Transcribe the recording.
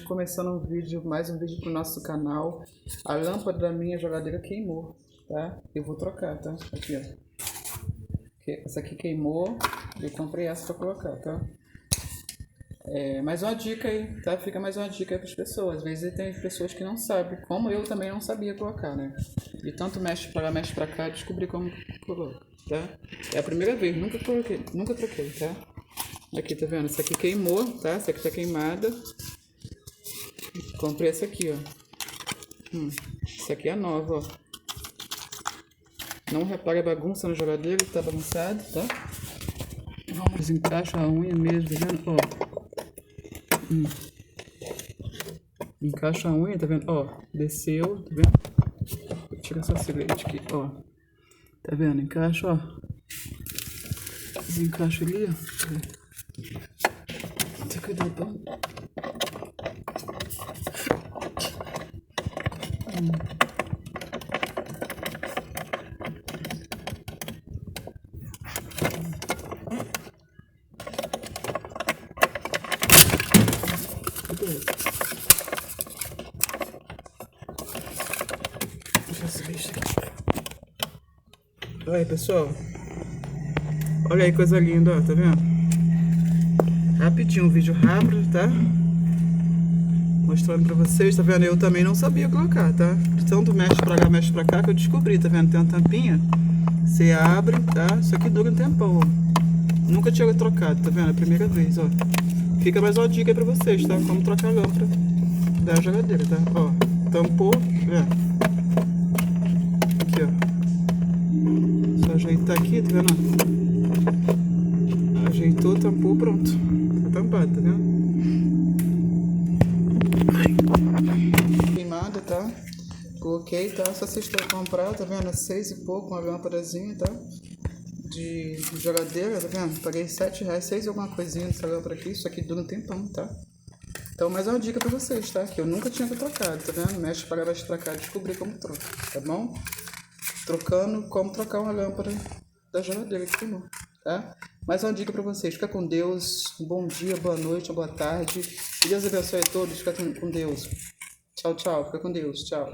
Começando um vídeo, mais um vídeo pro nosso canal. A lâmpada da minha geladeira queimou, tá? Eu vou trocar, tá? Aqui, ó. Essa aqui queimou, eu comprei essa pra colocar, tá? Mais uma dica aí, tá? Fica mais uma dica aí pras pessoas. Às vezes tem pessoas que não sabem, como eu também não sabia colocar, né? E tanto mexe pra lá, mexe pra cá, descobri como coloca, tá? É a primeira vez, nunca coloquei, nunca troquei, tá? Aqui, tá vendo? Essa aqui queimou, tá? Essa aqui tá queimada. Comprei essa aqui, ó. Essa aqui é nova, ó. Não repare a bagunça na geladeira, que tá bagunçado, tá? Vamos encaixar a unha mesmo, tá vendo? Ó. Encaixa a unha, tá vendo? Ó, desceu, tá vendo? Vou tirar essa silete aqui, ó. Tá vendo? Encaixa, ó. Desencaixa ali, ó. Tem cuidado, tá? Deixa esse lixo aqui. Olha aí, pessoal. Olha aí, coisa linda, ó. Tá vendo? Rapidinho, um vídeo rápido, tá? Mostrando pra vocês, tá vendo? Eu também não sabia colocar, tá? De tanto mexe pra lá, mexe pra cá, que eu descobri, tá vendo? Tem uma tampinha. Você abre, tá? Isso aqui dura um tempão, ó. Nunca tinha trocado, tá vendo? É a primeira vez, ó. Fica mais uma dica aí pra vocês, tá? Como trocar a lâmpada da geladeira, tá? Ó, tampou, tá vendo? Aqui, ó. Só ajeitar aqui, tá vendo? Ajeitou, tampou, pronto. Tá tampado, tá vendo? Queimada, tá? Coloquei, tá? Só vocês estão comprar, tá vendo? 6 e pouco, uma lâmpadazinha, tá? De geladeira, tá vendo? Paguei R$7, 6 alguma coisinha nessa lâmpada aqui. Isso aqui dura um tempão, tá? Então, mais uma dica pra vocês, tá? Que eu nunca tinha trocado, tá vendo? Mexe para baixo pra cá, descobri como troca, tá bom? Trocando, como trocar uma lâmpada da geladeira que queimou, tá? Mais uma dica pra vocês. Fica com Deus. Bom dia, boa noite, boa tarde. Que Deus abençoe a todos. Fica com Deus. Tchau, tchau. Fica com Deus. Tchau.